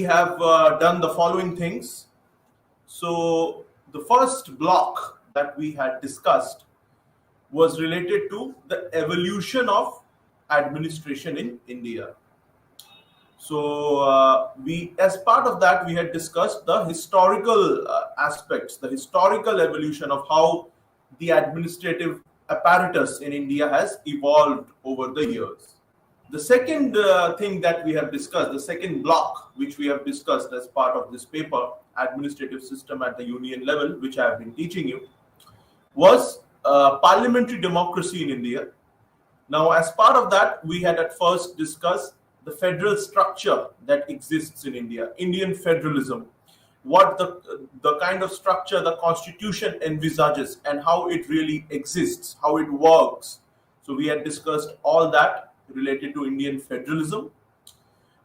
have done the following things. So the first block that we had discussed was related to the evolution of administration in India. So as part of that, we had discussed the historical aspects, the historical evolution of how the administrative apparatus in India has evolved over the years. The second thing that we have discussed, the second block which we have discussed as part of this paper, administrative system at the union level, which I have been teaching you, was parliamentary democracy in India. Now, as part of that, we had at first discussed the federal structure that exists in India, Indian federalism, what the kind of structure the constitution envisages and how it really exists, how it works. So we had discussed all that related to Indian federalism.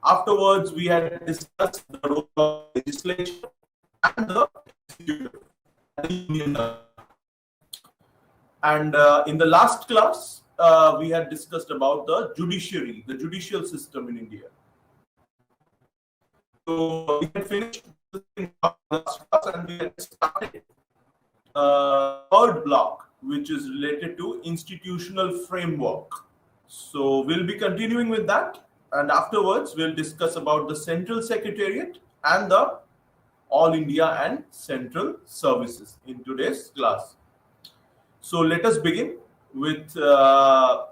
Afterwards, we had discussed the role of legislation and the executive. And in the last class, we had discussed about the judiciary, the judicial system in India. So we had finished the last class and we had started third block, which is related to institutional framework. So we'll be continuing with that, and afterwards we'll discuss about the Central Secretariat and the All India and Central Services in today's class. So let us begin with our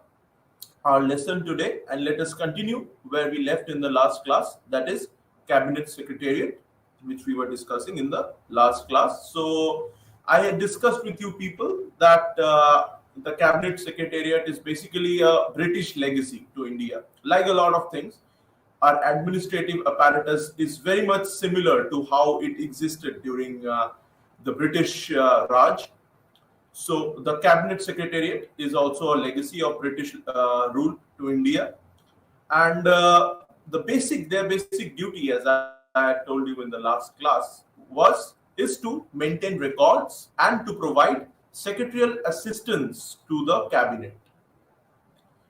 lesson today, and let us continue where we left in the last class, that is Cabinet Secretariat, which we were discussing in the last class. So I had discussed with you people that the Cabinet Secretariat is basically a British legacy to India. Like a lot of things, our administrative apparatus is very much similar to how it existed during the British Raj. So the Cabinet Secretariat is also a legacy of British rule to India, and their basic duty, as I told you in the last class, is to maintain records and to provide secretarial assistance to the cabinet.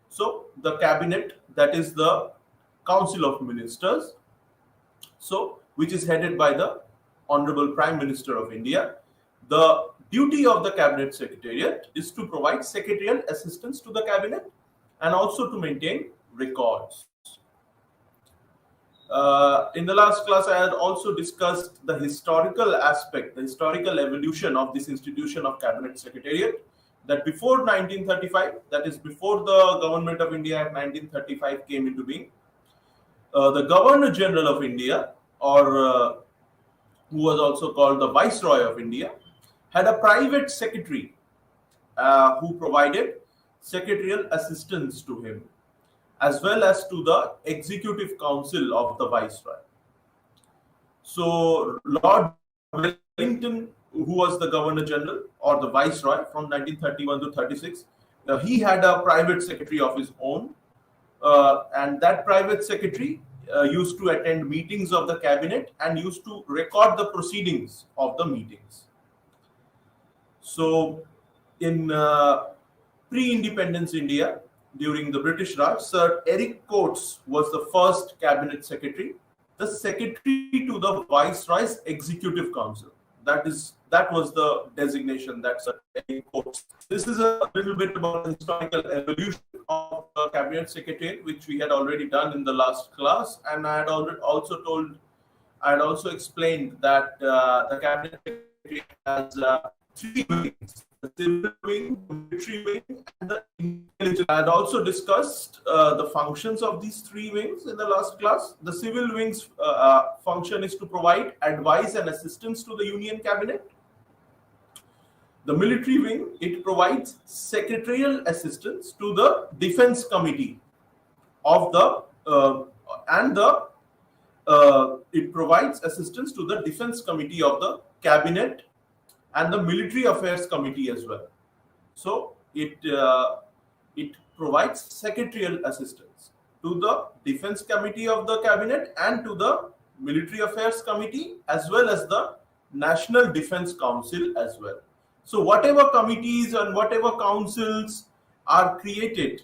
So the cabinet, that is the Council of Ministers, so which is headed by the Honorable Prime Minister of India. The duty of the Cabinet Secretariat is to provide secretarial assistance to the cabinet and also to maintain records. In the last class, I had also discussed the historical aspect, the historical evolution of this institution of Cabinet Secretariat, that before 1935, that is before the Government of India Act 1935 came into being, the Governor General of India, or who was also called the Viceroy of India, had a private secretary who provided secretarial assistance to him, as well as to the Executive Council of the Viceroy. So Lord Wellington, who was the Governor General or the Viceroy from 1931 to 36, he had a private secretary of his own, and that private secretary used to attend meetings of the cabinet and used to record the proceedings of the meetings. So in pre-independence India, during the British Raj, Sir Eric Coates was the first cabinet secretary, the secretary to the Viceroy's Executive Council. That was the designation that Sir Eric Coates. This is a little bit about the historical evolution of the cabinet secretary, which we had already done in the last class, and I had also explained that the cabinet secretary has three wings: the civil wing, the military wing, and the intelligence. I had also discussed the functions of these three wings in the last class. The civil wing's function is to provide advice and assistance to the Union Cabinet. The military wing, it provides secretarial assistance to the Defense Committee of the it provides assistance to the Defense Committee of the Cabinet and the Military Affairs Committee as well. So it provides secretarial assistance to the Defense Committee of the Cabinet and to the Military Affairs Committee, as well as the National Defense Council as well. So whatever committees and whatever councils are created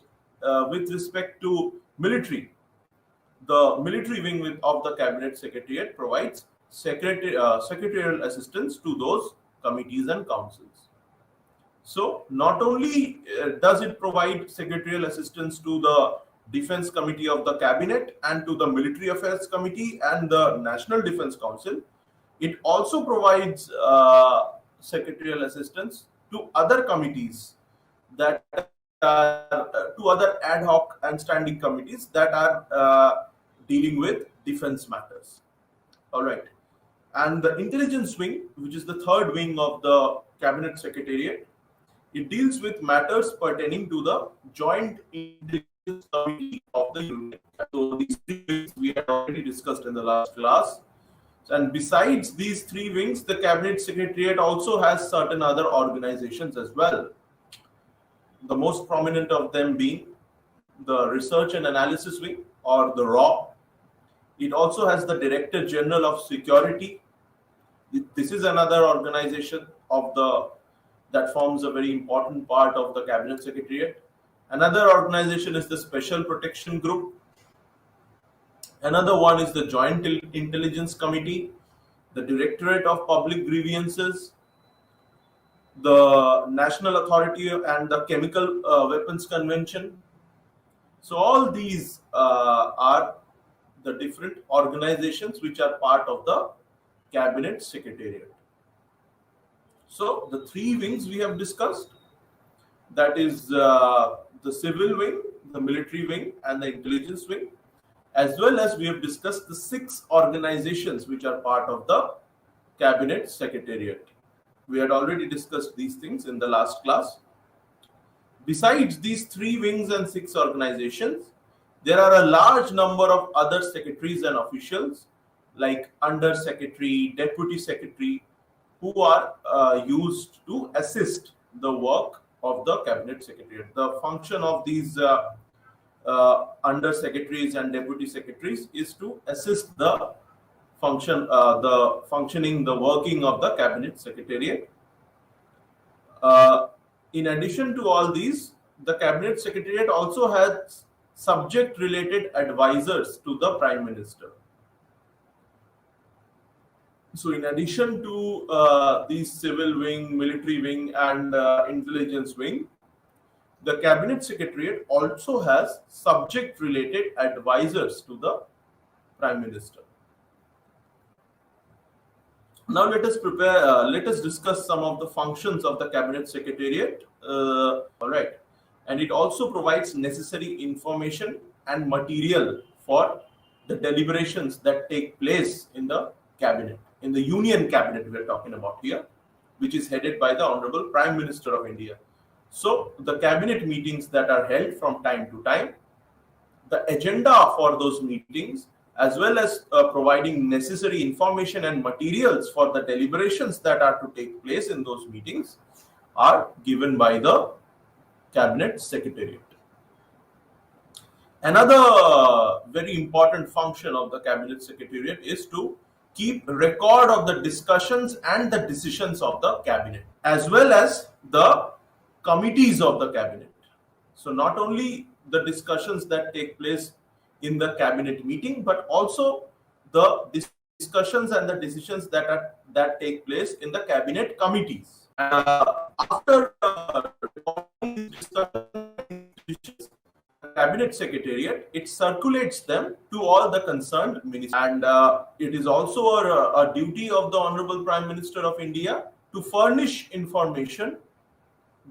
with respect to military, The military wing of the Cabinet Secretariat provides secretarial assistance to those committees and councils. So not only does it provide secretarial assistance to the Defense Committee of the Cabinet and to the Military Affairs Committee and the National Defense Council, it also provides secretarial assistance to other committees that to other ad hoc and standing committees that are dealing with defense matters. All right. And the intelligence wing, which is the third wing of the Cabinet Secretariat, it deals with matters pertaining to the Joint Intelligence Committee of the Union. So these three wings we had already discussed in the last class. And besides these three wings, the Cabinet Secretariat also has certain other organizations as well. The most prominent of them being the Research and Analysis Wing, or the RAW. It also has the Director General of Security. This is another organization that forms a very important part of the Cabinet Secretariat. Another organization is the Special Protection Group. Another one is the Joint Intelligence Committee, the Directorate of Public Grievances, the National Authority and the Chemical Weapons Convention. So all these are the different organizations which are part of the Cabinet Secretariat. So the three wings we have discussed, that is the civil wing, the military wing, and the intelligence wing, as well as we have discussed the 6 organizations which are part of the Cabinet Secretariat. We had already discussed these things in the last class. Besides these 3 wings and 6 organizations, there are a large number of other secretaries and officials like Under Secretary, Deputy Secretary, who are used to assist the work of the Cabinet Secretariat. The function of these Under Secretaries and Deputy Secretaries is to assist the the working of the Cabinet Secretariat. In addition to all these, the Cabinet Secretariat also has subject-related advisors to the Prime Minister. So in addition to these civil wing, military wing, and intelligence wing, the Cabinet Secretariat also has subject-related advisors to the Prime Minister. Now let us discuss some of the functions of the Cabinet Secretariat. All right, and it also provides necessary information and material for the deliberations that take place in the Cabinet, in the Union Cabinet we are talking about here, which is headed by the Honorable Prime Minister of India. So the Cabinet meetings that are held from time to time, the agenda for those meetings, as well as providing necessary information and materials for the deliberations that are to take place in those meetings, are given by the Cabinet Secretariat. Another very important function of the Cabinet Secretariat is to keep record of the discussions and the decisions of the Cabinet, as well as the committees of the Cabinet. So not only the discussions that take place in the Cabinet meeting, but also the discussions and the decisions that take place in the Cabinet committees. After discussions, Cabinet Secretariat, it circulates them to all the concerned ministers, and it is also a duty of the Honorable Prime Minister of India to furnish information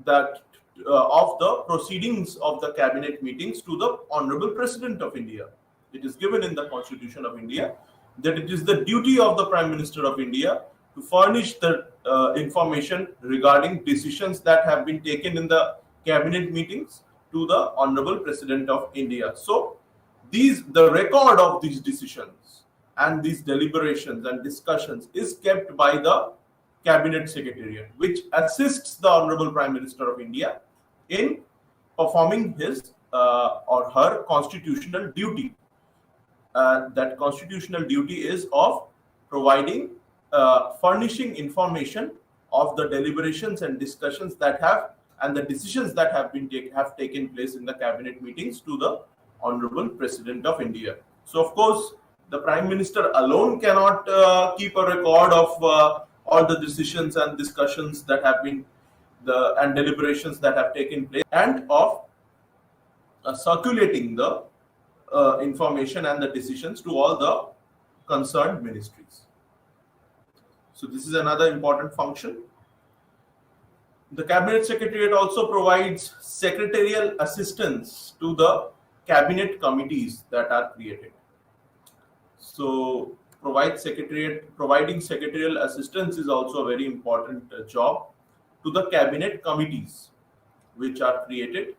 that of the proceedings of the Cabinet meetings to the Honorable President of India. It is given in the Constitution of India that it is the duty of the Prime Minister of India to furnish the information regarding decisions that have been taken in the Cabinet meetings to the Honorable President of India. So the record of these decisions and these deliberations and discussions is kept by the Cabinet Secretariat, which assists the Honorable Prime Minister of India in performing his or her constitutional duty. That constitutional duty is of providing, furnishing information of the deliberations and discussions that have and the decisions that have taken place in the Cabinet meetings to the Honorable President of India. So of course, the Prime Minister alone cannot keep a record of all the decisions and discussions that have been and deliberations that have taken place, and of circulating the information and the decisions to all the concerned ministries. So this is another important function. The Cabinet Secretariat also provides secretarial assistance to the cabinet committees that are created. So providing secretarial assistance is also a very important job to the cabinet committees which are created.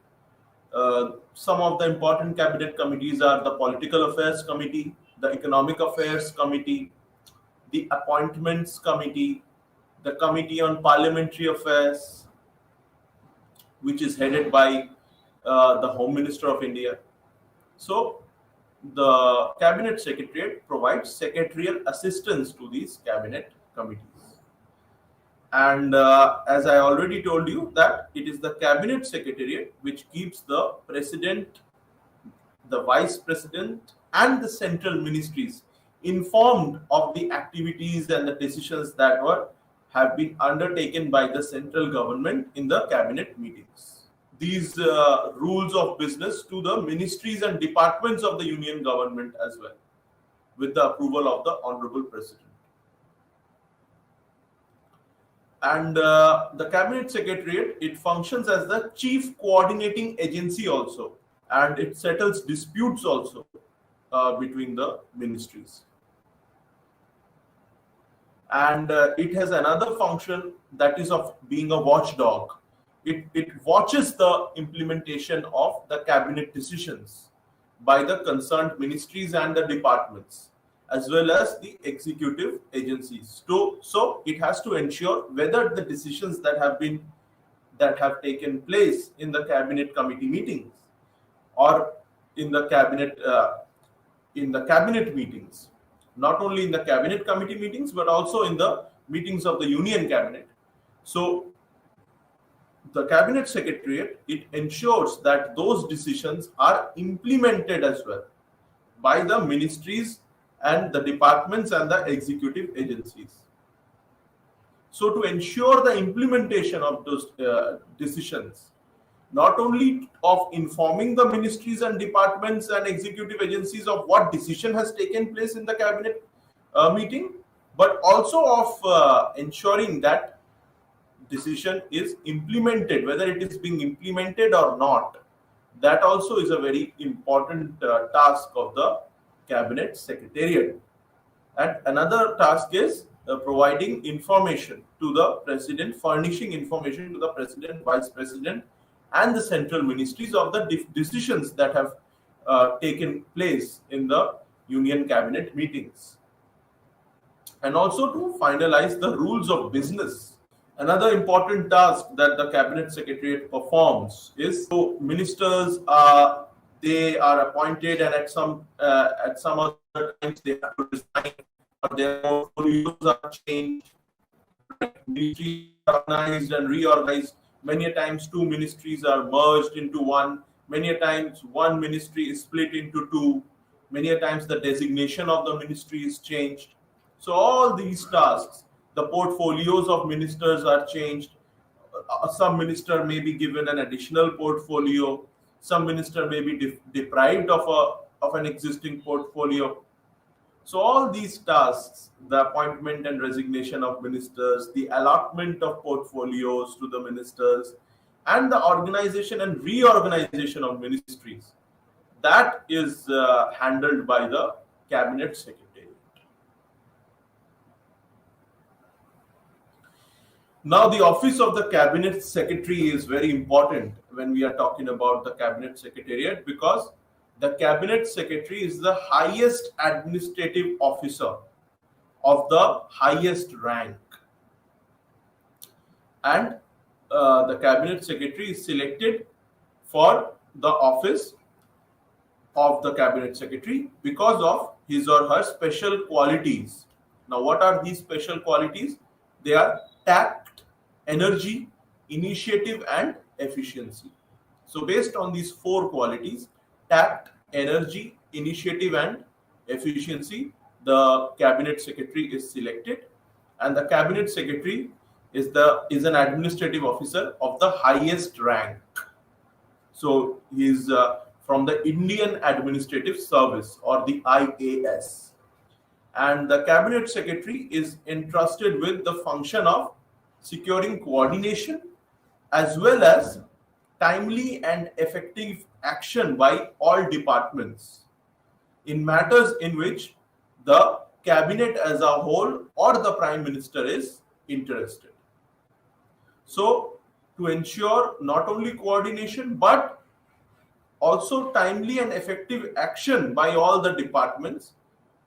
Some of the important cabinet committees are the Political Affairs Committee, the Economic Affairs Committee, the Appointments Committee, the Committee on Parliamentary Affairs, which is headed by the Home Minister of India. So the Cabinet Secretariat provides secretarial assistance to these cabinet committees. And as I already told you, that it is the Cabinet Secretariat which keeps the President, the Vice President, and the central ministries informed of the activities and the decisions that have been undertaken by the central government in the cabinet meetings. These rules of business to the ministries and departments of the union government as well, with the approval of the Honorable President. And the Cabinet Secretariat, it functions as the chief coordinating agency also, and it settles disputes also between the ministries. And it has another function, that is of being a watchdog. It watches the implementation of the cabinet decisions by the concerned ministries and the departments, as well as the executive agencies. So it has to ensure whether the decisions that have taken place in the cabinet committee meetings or in the cabinet meetings, not only in the cabinet committee meetings but also in the meetings of the union cabinet. So the Cabinet Secretariat, it ensures that those decisions are implemented as well by the ministries and the departments and the executive agencies. So to ensure the implementation of those decisions, not only of informing the ministries and departments and executive agencies of what decision has taken place in the cabinet meeting, but also of ensuring that decision is implemented, whether it is being implemented or not. That also is a very important task of the Cabinet Secretariat. And another task is providing information to the President, furnishing information to the President, Vice President, and the central ministries of the decisions that have taken place in the Union Cabinet meetings. And also to finalize the rules of business. Another important task that the Cabinet Secretariat performs is, so ministers they are appointed, and at some other times they have to resign, or their portfolios are changed. Ministries are organized and reorganized. Many times two ministries are merged into one. Many times one ministry is split into two. Many times the designation of the ministry is changed. So all these tasks, the portfolios of ministers are changed. Some minister may be given an additional portfolio. Some minister may be deprived of an existing portfolio. So all these tasks, the appointment and resignation of ministers, the allotment of portfolios to the ministers, and the organization and reorganization of ministries, that is handled by the Cabinet Secretariat. Now, the office of the Cabinet Secretary is very important when we are talking about the Cabinet Secretariat, because the Cabinet Secretary is the highest administrative officer of the highest rank. And the Cabinet Secretary is selected for the office of the Cabinet Secretary because of his or her special qualities. Now, what are these special qualities? They are tact, energy, initiative, and efficiency. So based on these four qualities, tact, energy, initiative, and efficiency, the cabinet secretary is selected, and the cabinet secretary is an administrative officer of the highest rank. So he is from the Indian Administrative Service, or the IAS. And the cabinet secretary is entrusted with the function of securing coordination as well as timely and effective action by all departments in matters in which the cabinet as a whole or the prime minister is interested. So, to ensure not only coordination but also timely and effective action by all the departments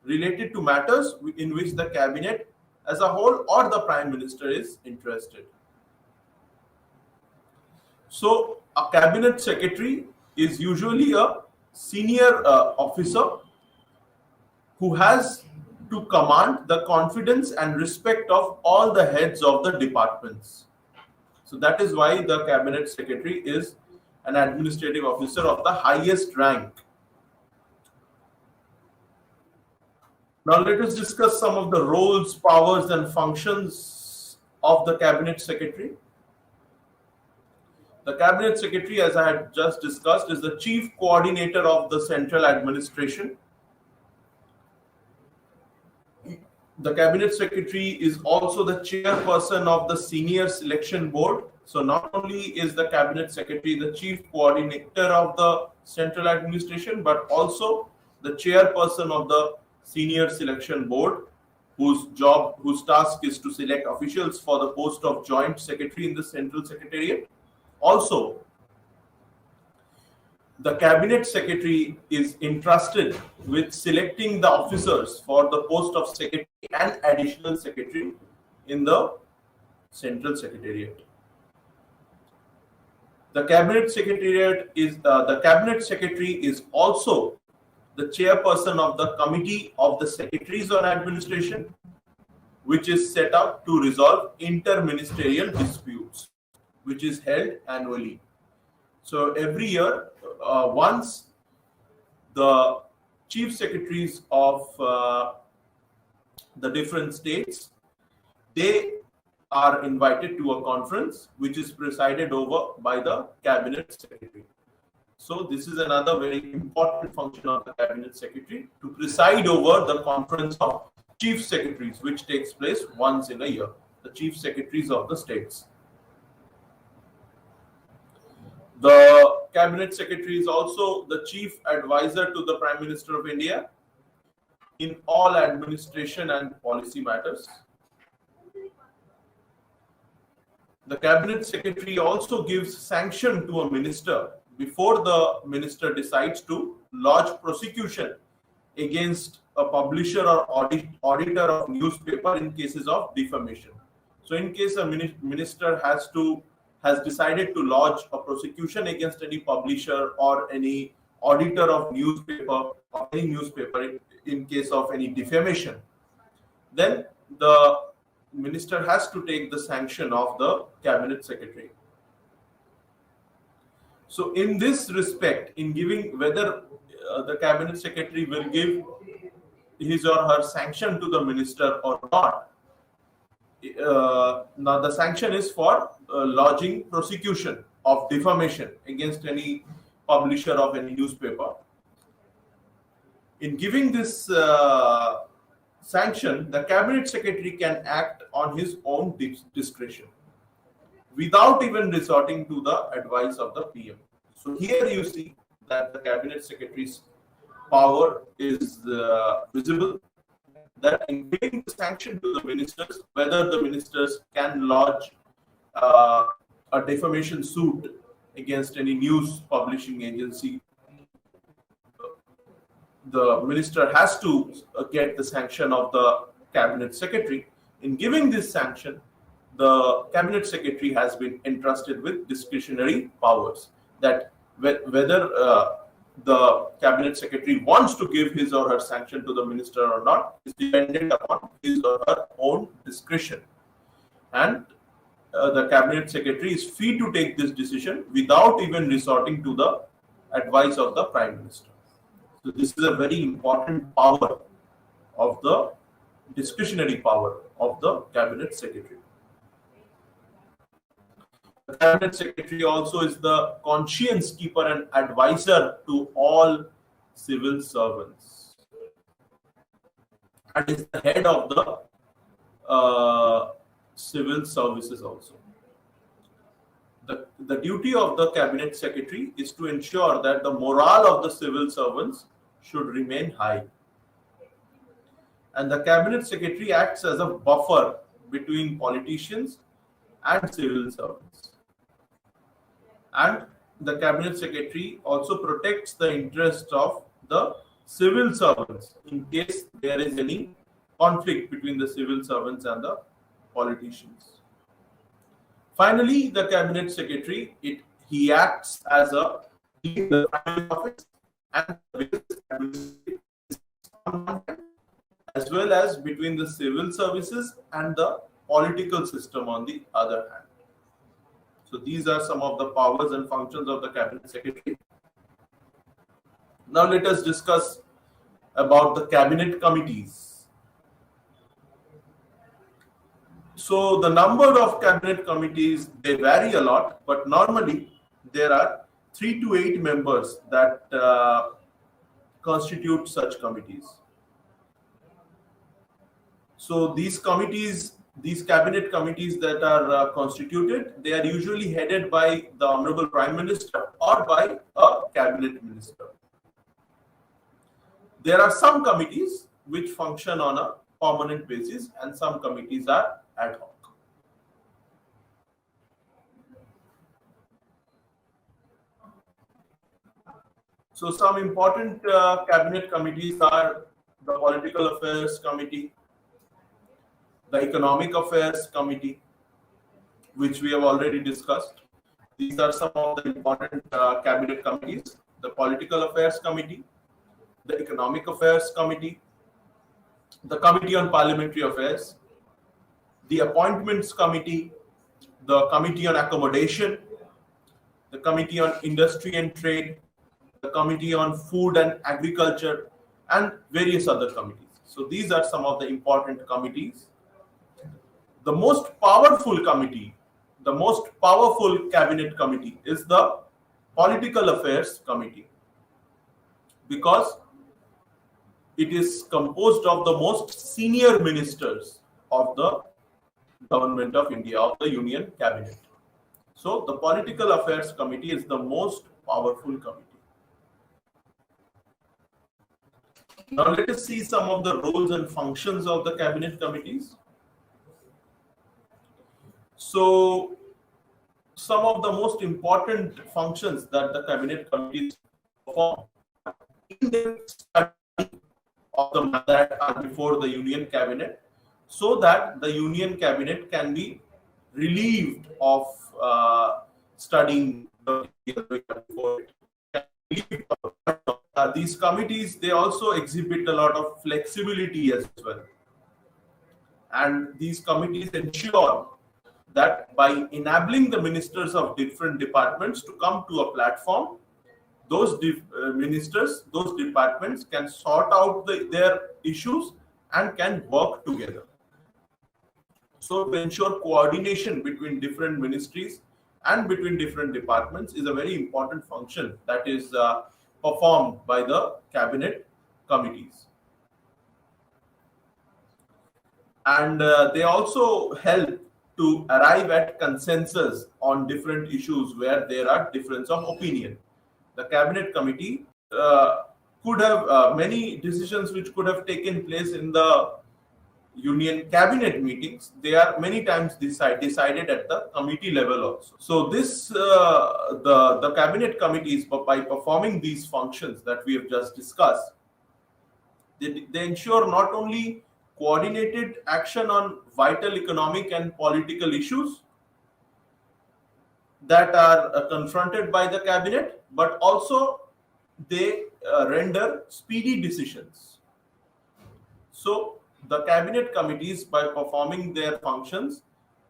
related to matters in which the cabinet as a whole or the prime minister is interested. So, a cabinet secretary is usually a senior officer who has to command the confidence and respect of all the heads of the departments. So that is why the cabinet secretary is an administrative officer of the highest rank. Now let us discuss some of the roles, powers and functions of the cabinet secretary. The cabinet secretary, as I had just discussed, is the chief coordinator of the central administration. The cabinet secretary is also the chairperson of the senior selection board. So not only is the cabinet secretary the chief coordinator of the central administration, but also the chairperson of the senior selection board, whose task is to select officials for the post of joint secretary in the central secretariat. Also, the cabinet secretary is entrusted with selecting the officers for the post of secretary and additional secretary in the central secretariat. The cabinet secretary is also the chairperson of the committee of the secretaries on administration, which is set up to resolve interministerial disputes, which is held annually. So every year, once the chief secretaries of the different states, they are invited to a conference which is presided over by the cabinet secretary. So this is another very important function of the cabinet secretary, to preside over the conference of chief secretaries, which takes place once in a year, the chief secretaries of the states. The cabinet secretary is also the chief advisor to the Prime Minister of India in all administration and policy matters. The cabinet secretary also gives sanction to a minister before the minister decides to lodge prosecution against a publisher or auditor of newspaper in cases of defamation. So in case a minister has decided to lodge a prosecution against any publisher or any auditor of newspaper or any newspaper in case of any defamation, then the minister has to take the sanction of the cabinet secretary. So in this respect, in giving whether the cabinet secretary will give his or her sanction to the minister or not, now the sanction is for lodging prosecution of defamation against any publisher of any newspaper. In giving this sanction, the cabinet secretary can act on his own discretion without even resorting to the advice of the PM. So here you see that the cabinet secretary's power is visible, that in giving the sanction to the ministers, whether the ministers can lodge a defamation suit against any news publishing agency, the minister has to get the sanction of the cabinet secretary. In giving this sanction, the cabinet secretary has been entrusted with discretionary powers, that whether the cabinet secretary wants to give his or her sanction to the minister or not is dependent upon his or her own discretion, and the cabinet secretary is free to take this decision without even resorting to the advice of the prime minister. So this is a very important power of the discretionary power of the cabinet secretary. The cabinet secretary also is the conscience keeper and advisor to all civil servants, and is the head of the civil services also. The duty of the cabinet secretary is to ensure that the morale of the civil servants should remain high. And the cabinet secretary acts as a buffer between politicians and civil servants. And the cabinet secretary also protects the interest of the civil servants in case there is any conflict between the civil servants and the politicians. Finally, the cabinet secretary, he acts as a leader office and as well as between the civil services and the political system on the other hand. So these are some of the powers and functions of the cabinet secretary. Now let us discuss about the cabinet committees. So the number of cabinet committees, they vary a lot, but normally there are 3 to 8 members that constitute such committees. So these committees, these cabinet committees that are constituted, they are usually headed by the Honorable Prime Minister or by a cabinet minister. There are some committees which function on a permanent basis and some committees are ad hoc. So some important cabinet committees are the Political Affairs Committee, the Economic Affairs Committee, which we have already discussed. These are some of the important cabinet committees: the Political Affairs Committee, the Economic Affairs Committee, the Committee on Parliamentary Affairs, the Appointments Committee, the Committee on Accommodation, the Committee on Industry and Trade, the Committee on Food and Agriculture, and various other committees. So these are some of the important committees. The most powerful committee, the most powerful cabinet committee is the Political Affairs Committee, because it is composed of the most senior ministers of the government of India, of the Union Cabinet. So the Political Affairs Committee is the most powerful committee. Now let us see some of the roles and functions of the cabinet committees. So some of the most important functions that the cabinet committees perform in their study of the matter are before the Union Cabinet, so that the Union Cabinet can be relieved of studying the before it. These committees, they also exhibit a lot of flexibility as well. And these committees ensure that by enabling the ministers of different departments to come to a platform, those ministers, those departments can sort out their issues and can work together. So to ensure coordination between different ministries and between different departments is a very important function that is performed by the cabinet committees. And they also help to arrive at consensus on different issues where there are difference of opinion. The cabinet committee could have many decisions which could have taken place in the Union Cabinet meetings. They are many times decided at the committee level also. So this the cabinet committees, by performing these functions that we have just discussed, they ensure not only coordinated action on vital economic and political issues that are confronted by the cabinet, but also they render speedy decisions. So the cabinet committees, by performing their functions,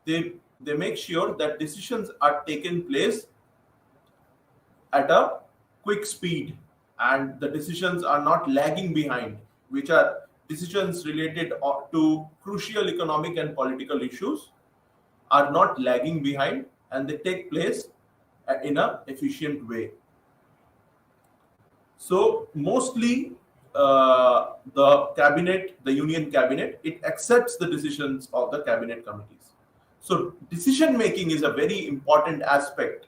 they make sure that decisions are taken place at a quick speed and the decisions are not lagging behind, which are decisions related to crucial economic and political issues, are not lagging behind, and they take place in an efficient way. So mostly the union cabinet, it accepts the decisions of the cabinet committees. So decision making is a very important aspect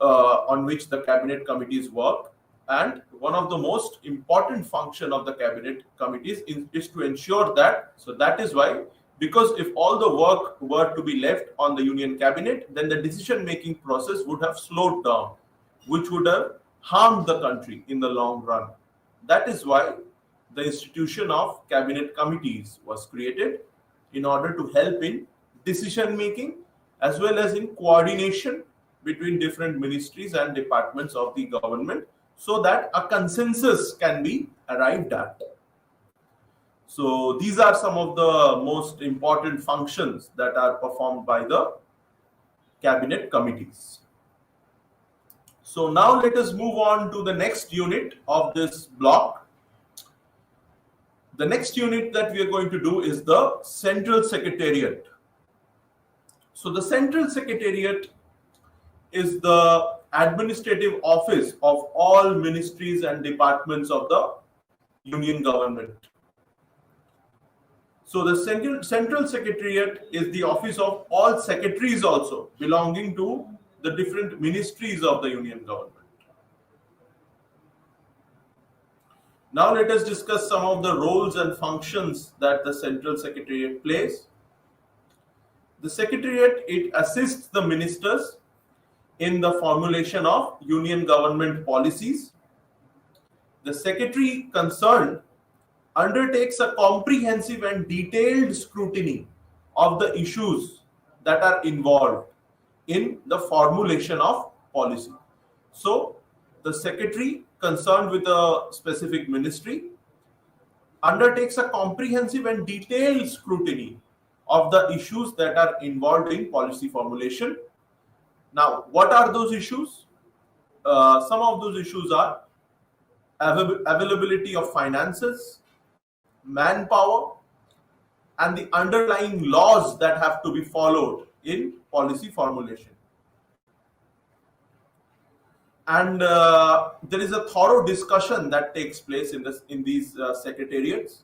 on which the cabinet committees work, and one of the most important function of the cabinet committees is to ensure that. So that is why, because if all the work were to be left on the union cabinet, then the decision making process would have slowed down, which would have harmed the country in the long run. That is why the institution of cabinet committees was created, in order to help in decision making as well as in coordination between different ministries and departments of the government, so that a consensus can be arrived at. So these are some of the most important functions that are performed by the cabinet committees. So now let us move on to the next unit of this block. The next unit that we are going to do is the Central Secretariat. So the Central Secretariat is the administrative office of all ministries and departments of the union government. So the Central Secretariat is the office of all secretaries also belonging to the different ministries of the union government. Now let us discuss some of the roles and functions that the Central Secretariat plays. The Secretariat, it assists the ministers in the formulation of union government policies. The secretary concerned undertakes a comprehensive and detailed scrutiny of the issues that are involved in the formulation of policy. So the secretary concerned with a specific ministry undertakes a comprehensive and detailed scrutiny of the issues that are involved in policy formulation. Now, what are those issues? Some of those issues are availability of finances, manpower, and the underlying laws that have to be followed in policy formulation. And there is a thorough discussion that takes place in these secretariats,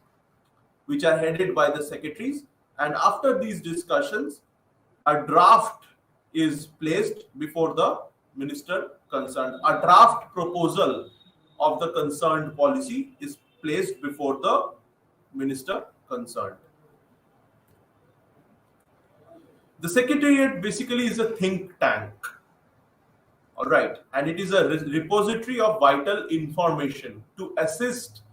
which are headed by the secretaries. And after these discussions, a draft is placed before the minister concerned. A draft proposal of the concerned policy is placed before the minister concerned. The Secretariat basically is a think tank. All right, and it is a repository of vital information to assist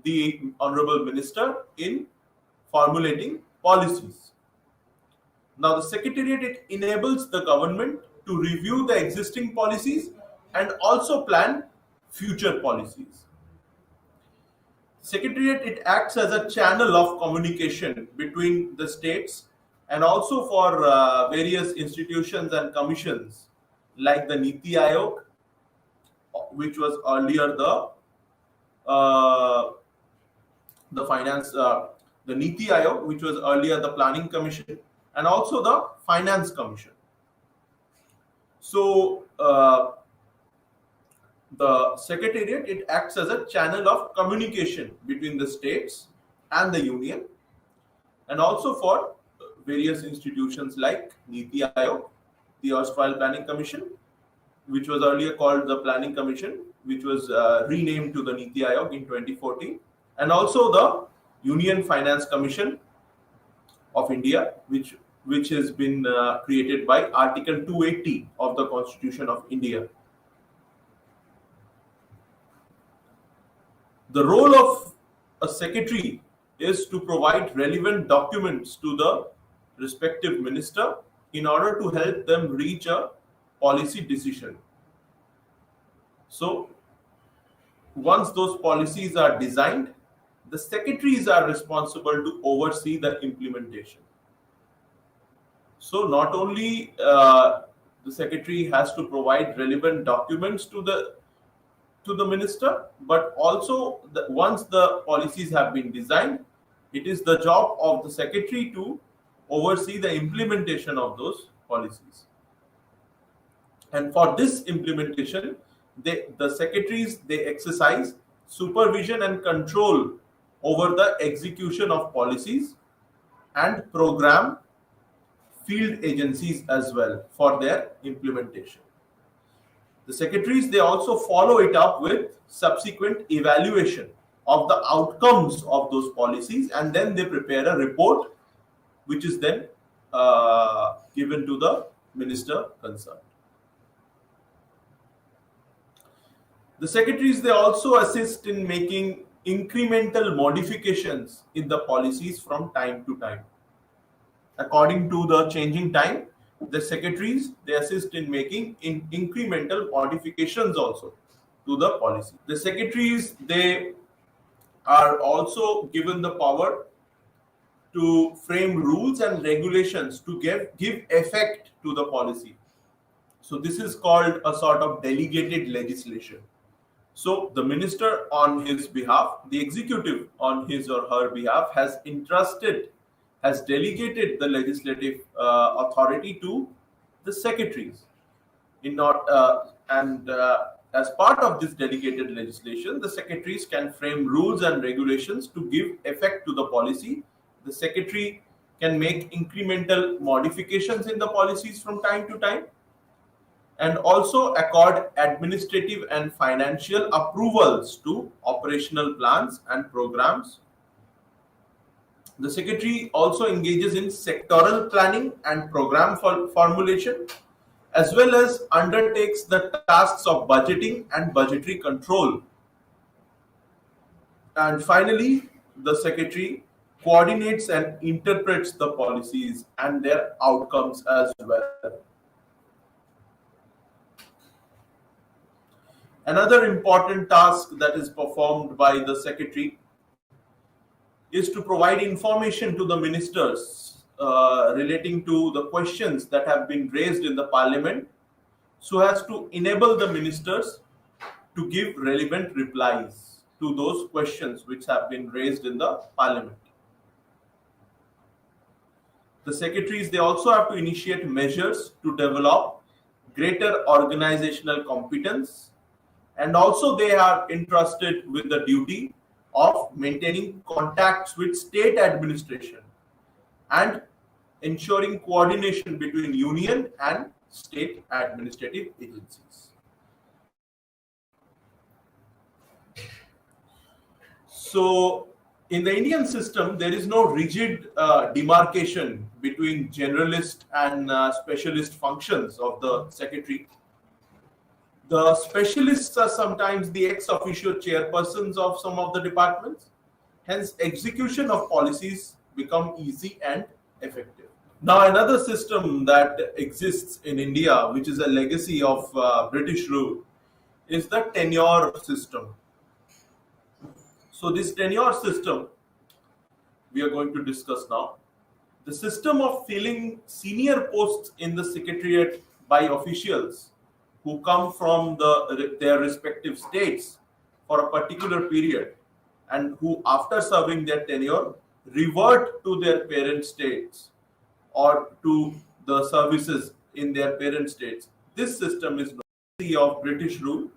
the Honorable Minister in formulating policies. Now, the Secretariat, it enables the government to review the existing policies and also plan future policies. Secretariat, it acts as a channel of communication between the states and also for various institutions and commissions like the Niti Aayog, which was earlier the finance, the Niti Aayog, which was earlier the Planning Commission, and also the Finance Commission. So the Secretariat, it acts as a channel of communication between the states and the union, and also for various institutions like Niti Aayog, the erstwhile Planning Commission, which was earlier called the Planning Commission, which was renamed to the Niti Aayog in 2014, and also the Union Finance Commission of India, which has been created by Article 280 of the Constitution of India. The role of a secretary is to provide relevant documents to the respective minister in order to help them reach a policy decision. So, once those policies are designed, the secretaries are responsible to oversee the implementation. So, not only the secretary has to provide relevant documents to the to the minister, but also once the policies have been designed, it is the job of the secretary to oversee the implementation of those policies. And for this implementation, the secretaries, they exercise supervision and control over the execution of policies and program field agencies as well for their implementation. The secretaries, they also follow it up with subsequent evaluation of the outcomes of those policies, and then they prepare a report which is then given to the minister concerned. The secretaries, they also assist in making incremental modifications in the policies from time to time. According to the changing time, the secretaries, they assist in making incremental modifications also to the policy. The secretaries, they are also given the power to frame rules and regulations to give effect to the policy. So this is called a sort of delegated legislation. So the minister on his behalf, the executive on his or her behalf has delegated the legislative authority to the secretaries. As part of this delegated legislation, the secretaries can frame rules and regulations to give effect to the policy. The secretary can make incremental modifications in the policies from time to time, and also accord administrative and financial approvals to operational plans and programs. The secretary also engages in sectoral planning and program formulation, as well as undertakes the tasks of budgeting and budgetary control. And finally, the secretary coordinates and interprets the policies and their outcomes as well. Another important task that is performed by the secretary is to provide information to the ministers relating to the questions that have been raised in the parliament, so as to enable the ministers to give relevant replies to those questions which have been raised in the parliament. The secretaries, they also have to initiate measures to develop greater organizational competence, and also they are entrusted with the duty of maintaining contacts with state administration and ensuring coordination between union and state administrative agencies. So in the Indian system, there is no rigid demarcation between generalist and specialist functions of the secretary. The specialists are sometimes the ex officio chairpersons of some of the departments. Hence, execution of policies become easy and effective. Now, another system that exists in India, which is a legacy of British rule, is the tenure system. So this tenure system we are going to discuss now. The system of filling senior posts in the secretariat by officials who come from their respective states for a particular period, and who, after serving their tenure, revert to their parent states or to the services in their parent states. This system is known of British rule,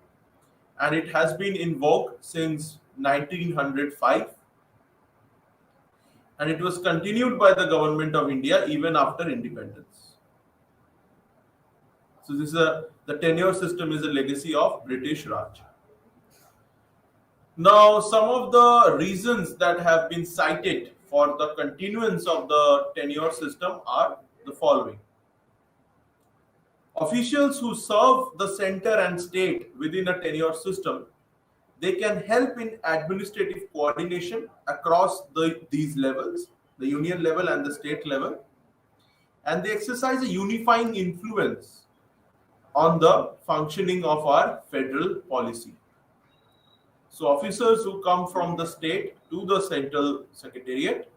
and it has been in vogue since 1905, and it was continued by the government of India even after independence. So the tenure system is a legacy of British Raj. Now, some of the reasons that have been cited for the continuance of the tenure system are the following. Officials who serve the center and state within a tenure system, they can help in administrative coordination across these levels, the union level and the state level, and they exercise a unifying influence on the functioning of our federal policy. So officers who come from the state to the central secretariat,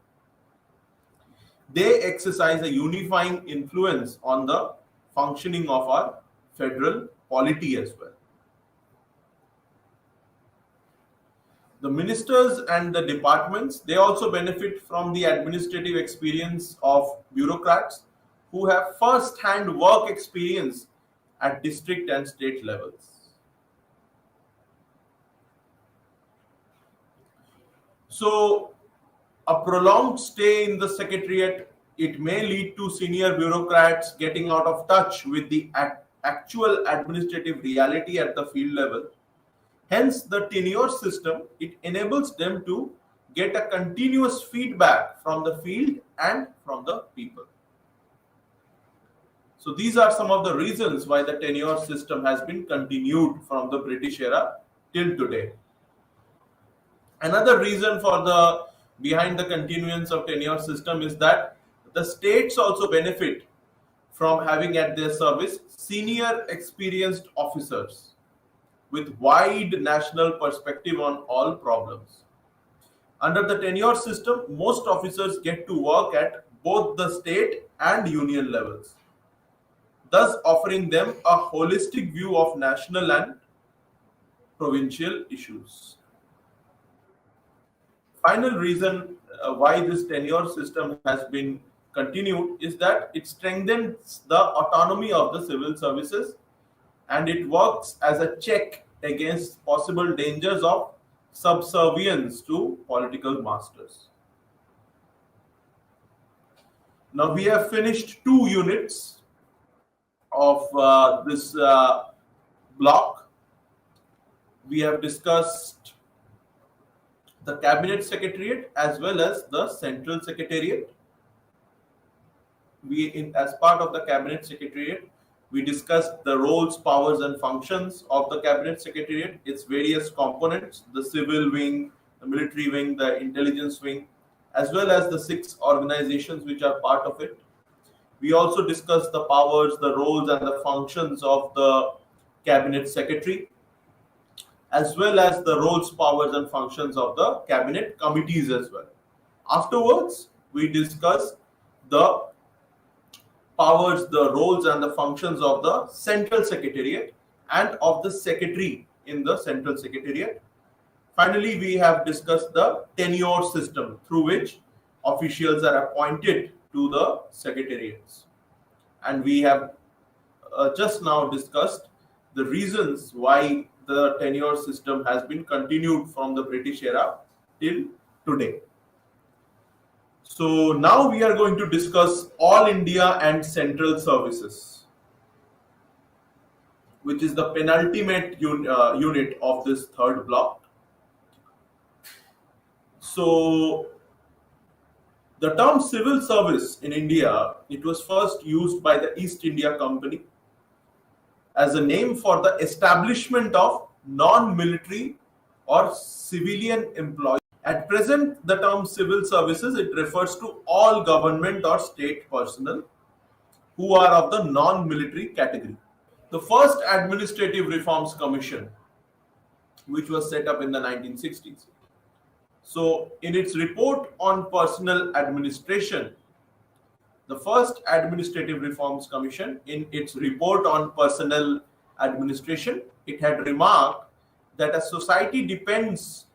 they exercise a unifying influence on the functioning of our federal polity as well. The ministers and the departments, they also benefit from the administrative experience of bureaucrats who have first-hand work experience at district and state levels. So, a prolonged stay in the secretariat, it may lead to senior bureaucrats getting out of touch with the actual administrative reality at the field level. Hence, the tenure system, it enables them to get a continuous feedback from the field and from the people. So these are some of the reasons why the tenure system has been continued from the British era till today. Another reason for the behind the continuance of tenure system is that the states also benefit from having at their service senior experienced officers with wide national perspective on all problems. Under the tenure system, most officers get to work at both the state and union levels, thus offering them a holistic view of national and provincial issues. Final reason why this tenure system has been continued is that it strengthens the autonomy of the civil services and it works as a check against possible dangers of subservience to political masters. Now we have finished 2 units of this block. We have discussed the cabinet secretariat as well as the central secretariat. As part of the cabinet secretariat, we discussed the roles, powers, and functions of the cabinet secretariat, its various components, the civil wing, the military wing, the intelligence wing, as well as the 6 organizations which are part of it. We also discussed the powers, the roles, and the functions of the cabinet secretary, as well as the roles, powers, and functions of the cabinet committees as well. Afterwards, we discussed the powers, the roles, and the functions of the central secretariat and of the secretary in the central secretariat. Finally, we have discussed the tenure system through which officials are appointed to the secretariats. And we have just now discussed the reasons why the tenure system has been continued from the British era till today. So now we are going to discuss All India and Central Services, which is the penultimate unit of this third block. So the term civil service in India, it was first used by the East India Company as a name for the establishment of non-military or civilian employees. At present, the term civil services, it refers to all government or state personnel who are of the non-military category. The first Administrative Reforms Commission, which was set up in the 1960s. So, in its report on personnel administration, the first Administrative Reforms Commission, in its report on personnel administration, it had remarked that a society depends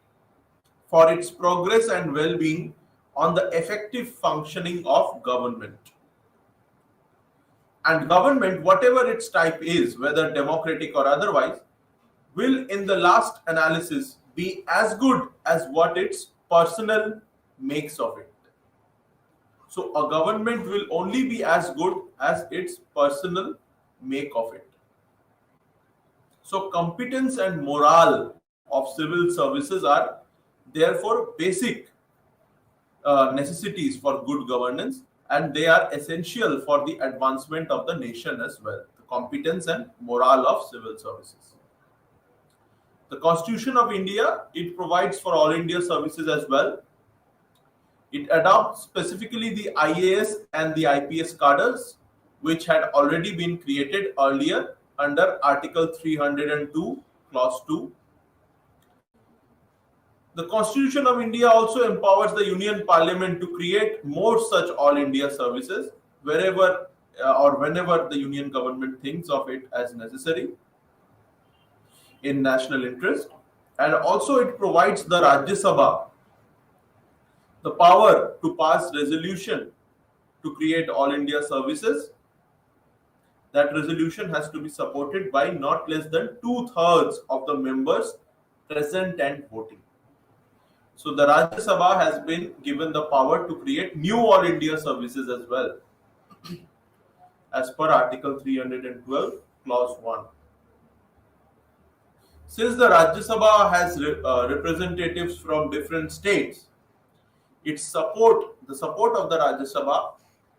for its progress and well-being on the effective functioning of government. And government, whatever its type is, whether democratic or otherwise, will in the last analysis be as good as what its personnel makes of it. So a government will only be as good as its personnel make of it. So competence and morale of civil services are therefore basic necessities for good governance, and they are essential for the advancement of the nation as well. The competence and morale of civil services. The Constitution of India, it provides for all India services as well. It adopts specifically the IAS and the IPS cadres, which had already been created earlier under Article 302, Clause 2. The Constitution of India also empowers the Union Parliament to create more such all India services wherever or whenever the Union government thinks of it as necessary in national interest. And also it provides the Rajya Sabha the power to pass resolution to create all India services. That resolution has to be supported by not less than two-thirds of the members present and voting. So the Rajya Sabha has been given the power to create new all India services as well, as per Article 312, Clause 1. Since the Rajya Sabha has representatives from different states, the support of the Rajya Sabha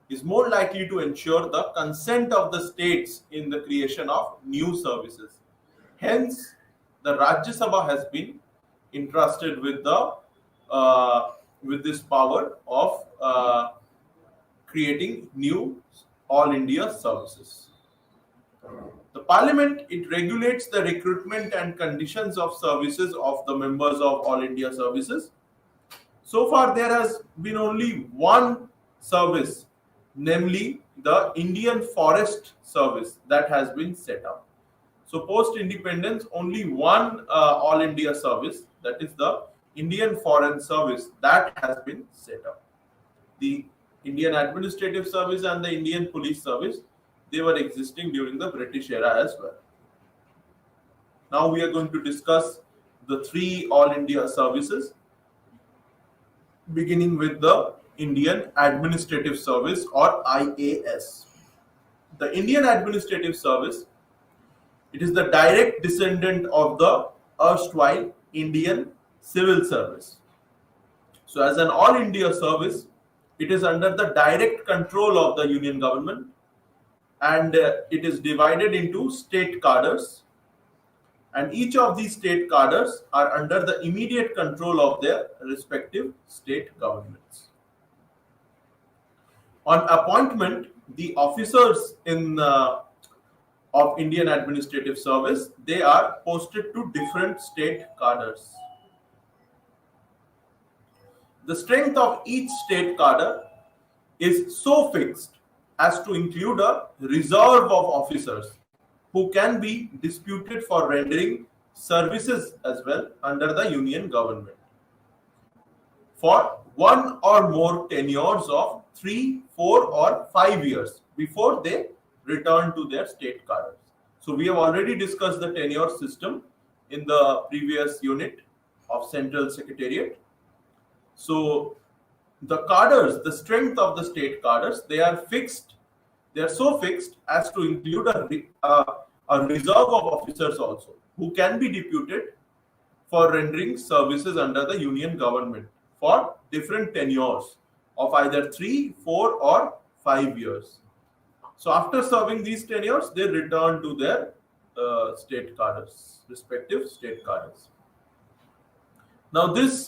is more likely to ensure the consent of the states in the creation of new services. Hence, the Rajya Sabha has been entrusted with the with this power of creating new all India services. The Parliament, it regulates the recruitment and conditions of services of the members of all India services. So far, there has been only one service, namely the Indian Forest Service, that has been set up. So, post independence, only one All India service, that is the Indian Foreign Service, that has been set up. The Indian Administrative Service and the Indian Police Service, they were existing during the British era as well. Now, we are going to discuss the three All India services, beginning with the Indian Administrative Service or IAS. The Indian Administrative Service, it is the direct descendant of the erstwhile Indian Civil Service. So as an all India service, it is under the direct control of the union government, and it is divided into state cadres, and each of these state cadres are under the immediate control of their respective state governments. On appointment, the officers in of Indian Administrative Service, they are posted to different state cadres. The strength of each state cadre is so fixed as to include a reserve of officers who can be disputed for rendering services as well under the union government for one or more tenures of 3, 4, or 5 years before they return to their state cadres. So we have already discussed the tenure system in the previous unit of Central Secretariat. So the cadres, the strength of the state cadres, they are fixed. They are so fixed as to include a reserve of officers also who can be deputed for rendering services under the union government for different tenures of either 3, 4, or 5 years. So after serving these tenures, they return to their state cadres, respective state cadres. Now this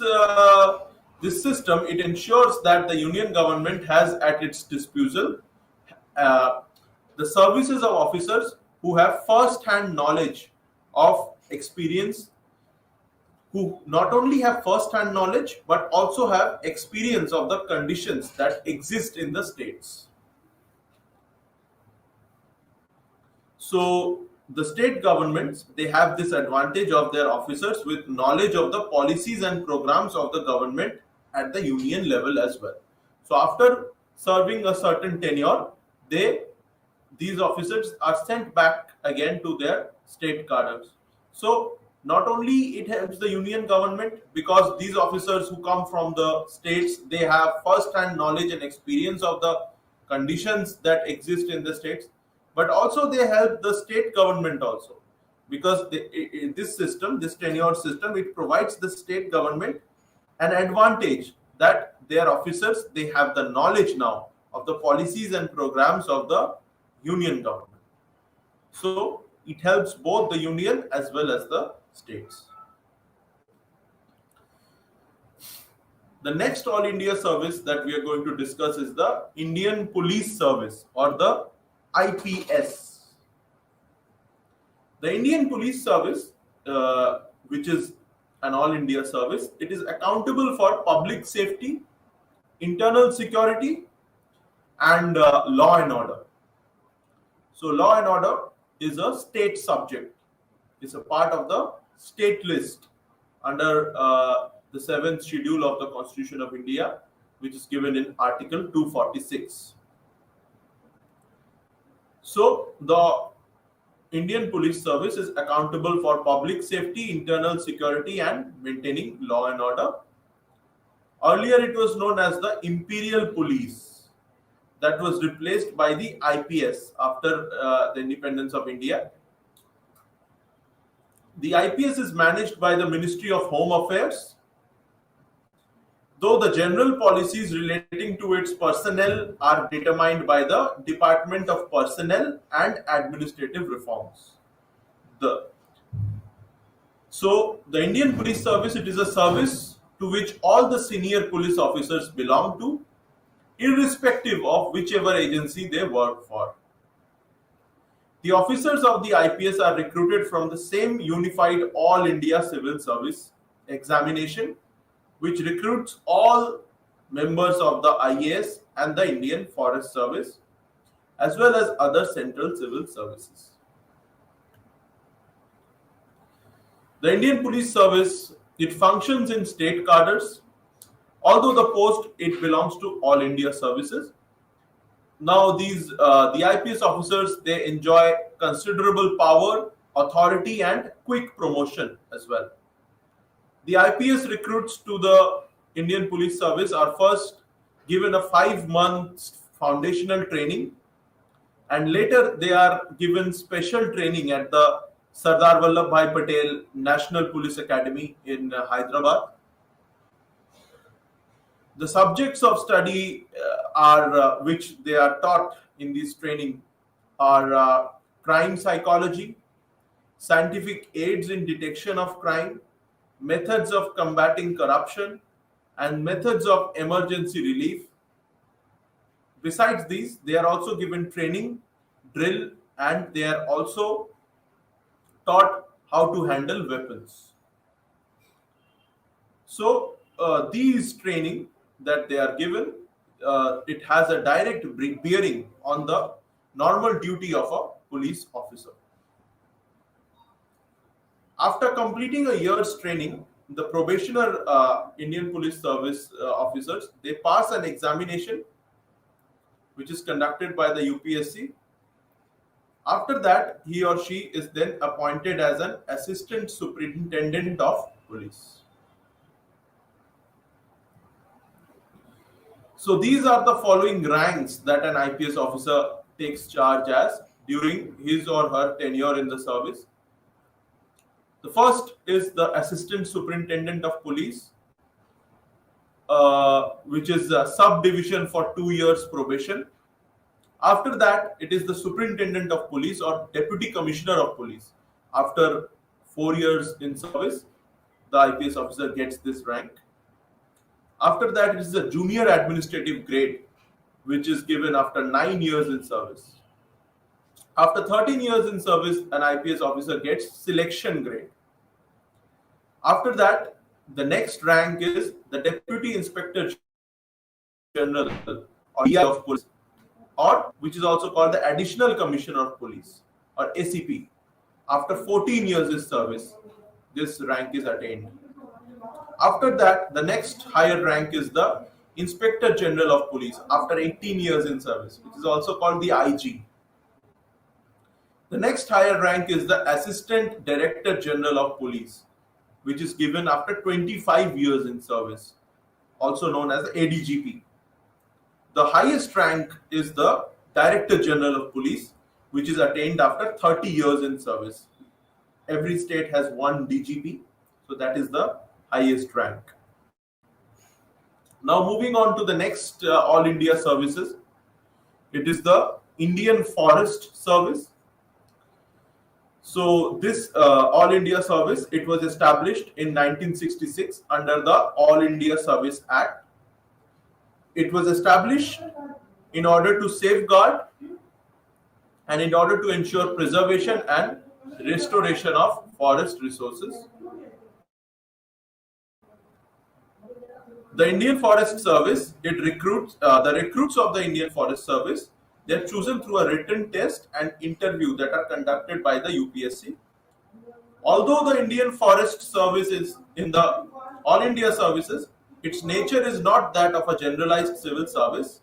system, it ensures that the union government has at its disposal the services of officers who have first-hand knowledge of experience, who not only have first-hand knowledge but also have experience of the conditions that exist in the states. So the state governments, they have this advantage of their officers with knowledge of the policies and programs of the government at the union level as well. So after serving a certain tenure, these officers are sent back again to their state cadres. So not only it helps the union government, because these officers who come from the states, they have first-hand knowledge and experience of the conditions that exist in the states, but also they help the state government also, because this system, this tenure system, it provides the state government an advantage that their officers, they have the knowledge now of the policies and programs of the union government. So it helps both the union as well as the states. The next All India service that we are going to discuss is the Indian Police Service or the IPS. The Indian Police Service, which is an All India service, it is accountable for public safety, internal security, and law and order. So law and order is a state subject. It's a part of the state list. under the 7th schedule of the Constitution of India, which is given in Article 246. So the Indian Police Service is accountable for public safety, internal security, and maintaining law and order. Earlier, it was known as the Imperial Police. That was replaced by the IPS after the independence of India. The IPS is managed by the Ministry of Home Affairs, though the general policies relating to its personnel are determined by the Department of Personnel and Administrative Reforms. So the Indian Police Service, it is a service to which all the senior police officers belong to, irrespective of whichever agency they work for. The officers of the IPS are recruited from the same unified All India Civil Service examination, which recruits all members of the IAS and the Indian Forest Service, as well as other central civil services. The Indian Police Service, it functions in state cadres, although the post, it belongs to All India Services. Now, the IPS officers, they enjoy considerable power, authority, and quick promotion as well. The IPS recruits to the Indian Police Service are first given a 5-month foundational training, and later they are given special training at the Sardar Vallabhbhai Patel National Police Academy in Hyderabad. The subjects of study are which they are taught in this training are crime psychology, scientific aids in detection of crime, methods of combating corruption, and methods of emergency relief. Besides these, they are also given training, drill, and they are also taught how to handle weapons. So these training that they are given, it has a direct bearing on the normal duty of a police officer. After completing a year's training, the probationer Indian Police Service officers, they pass an examination which is conducted by the UPSC. After that, he or she is then appointed as an assistant superintendent of police. So these are the following ranks that an IPS officer takes charge as during his or her tenure in the service. The first is the assistant superintendent of police, which is a subdivision for 2 years probation. After that, it is the superintendent of police or deputy commissioner of police. After 4 years in service, the IPS officer gets this rank. After that, it is a junior administrative grade, which is given after 9 years in service. After 13 years in service, an IPS officer gets selection grade. After that, the next rank is the Deputy Inspector General or DI of Police, or which is also called the Additional Commissioner of Police or ACP. After 14 years in service, this rank is attained. After that, the next higher rank is the Inspector General of Police after 18 years in service, which is also called the IG. The next higher rank is the Assistant Director General of Police, which is given after 25 years in service, also known as the ADGP. The highest rank is the Director General of Police, which is attained after 30 years in service. Every state has one DGP, so that is the highest rank. Now moving on to the next All India services, it is the Indian Forest Service. So this All India Service, it was established in 1966 under the All India Service Act. It was established in order to safeguard and in order to ensure preservation and restoration of forest resources. The Indian Forest Service, it recruits the recruits of the Indian Forest Service. They are chosen through a written test and interview that are conducted by the UPSC. Although the Indian Forest Service is in the All India services, its nature is not that of a generalized civil service.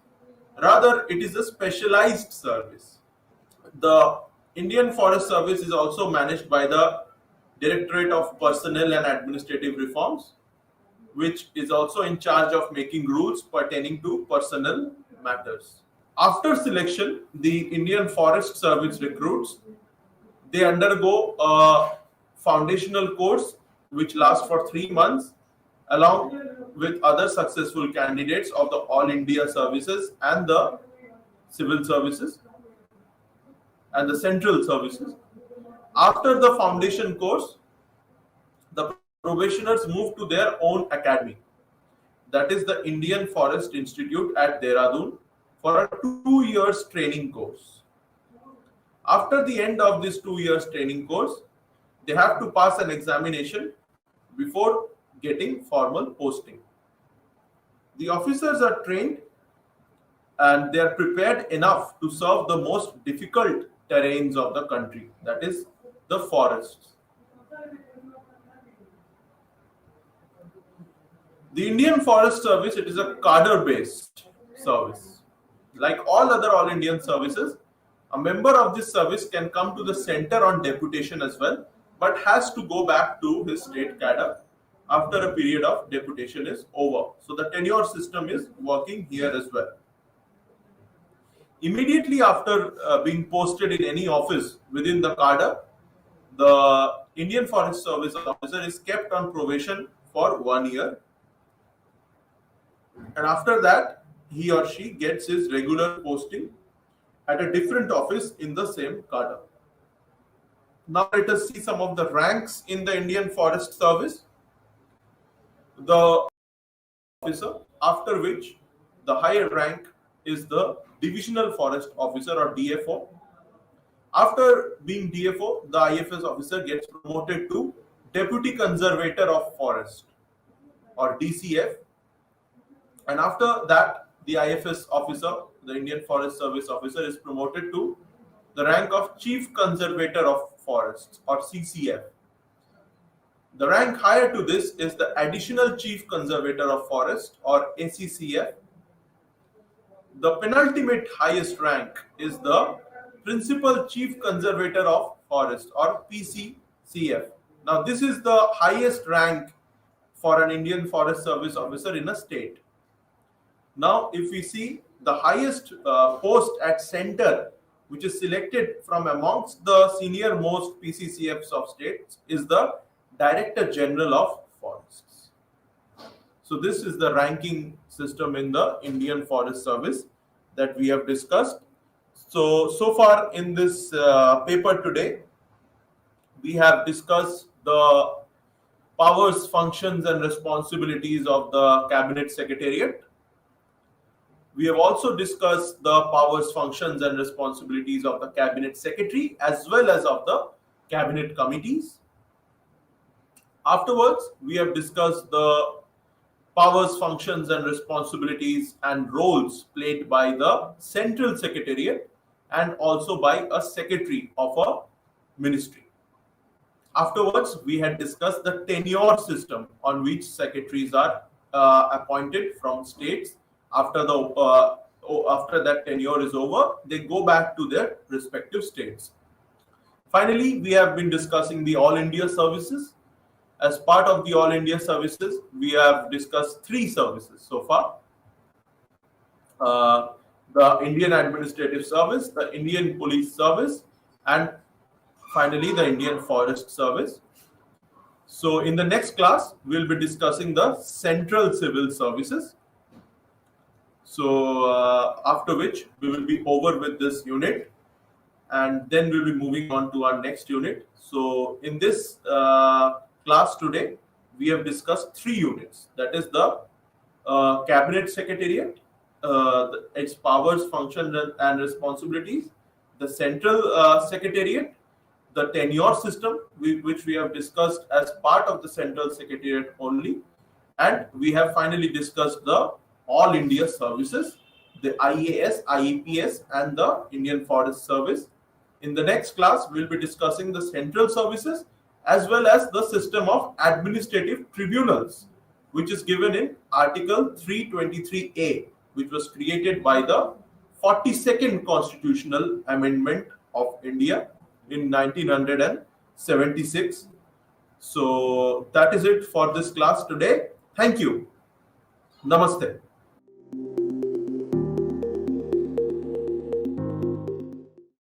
Rather, it is a specialized service. The Indian Forest Service is also managed by the Directorate of Personnel and Administrative Reforms, which is also in charge of making rules pertaining to personnel matters. After selection, the Indian Forest Service recruits. They undergo a foundational course which lasts for 3 months, along with other successful candidates of the All India services and the civil services and the central services. After the foundation course, the probationers move to their own academy, that is the Indian Forest Institute at Dehradun, for a 2 years training course. After the end of this 2 years training course, they have to pass an examination before getting formal posting. The officers are trained and they are prepared enough to serve the most difficult terrains of the country, that is the forests. The Indian Forest Service, it is a cadre-based service. Like all other All Indian services, a member of this service can come to the center on deputation as well, but has to go back to his state cadre after a period of deputation is over. So the tenure system is working here as well. Immediately after being posted in any office within the cadre, the Indian Forest Service officer is kept on probation for 1 year, and after that he or she gets his regular posting at a different office in the same cadre. Now let us see some of the ranks in the Indian Forest Service. The officer, after which the higher rank is the Divisional Forest Officer or DFO. After being DFO, the IFS officer gets promoted to Deputy Conservator of Forest or DCF. And after that, the IFS officer, the Indian Forest Service officer, is promoted to the rank of Chief Conservator of Forests or CCF. The rank higher to this is the Additional Chief Conservator of Forest or ACCF. The penultimate highest rank is the Principal Chief Conservator of Forest or PCCF. Now this is the highest rank for an Indian Forest Service officer in a state. Now if we see the highest post at center, which is selected from amongst the senior most PCCFs of states, is the Director General of Forests. So this is the ranking system in the Indian Forest Service that we have discussed. So far in this paper today, we have discussed the powers, functions and responsibilities of the Cabinet Secretariat. We have also discussed the powers, functions and responsibilities of the Cabinet Secretary as well as of the Cabinet Committees. Afterwards, we have discussed the powers, functions and responsibilities and roles played by the Central Secretariat and also by a Secretary of a Ministry. Afterwards, we had discussed the tenure system on which secretaries are appointed from states. After that tenure is over, they go back to their respective states. Finally, we have been discussing the All India services. As part of the All India services, we have discussed 3 services so far. The Indian Administrative Service, the Indian Police Service, and finally the Indian Forest Service. So in the next class, we'll be discussing the Central Civil Services. So after which we will be over with this unit, and then we'll be moving on to our next unit. So in this class today, we have discussed 3 units. That is the Cabinet Secretariat, its powers, functions and responsibilities, the Central Secretariat, the tenure system, which we have discussed as part of the Central Secretariat only, and we have finally discussed the All India services, the IAS, IEPS and the Indian Forest Service. In the next class, we'll be discussing the Central Services as well as the system of administrative tribunals, which is given in Article 323A, which was created by the 42nd Constitutional Amendment of India in 1976. So that is it for this class today. Thank you. Namaste.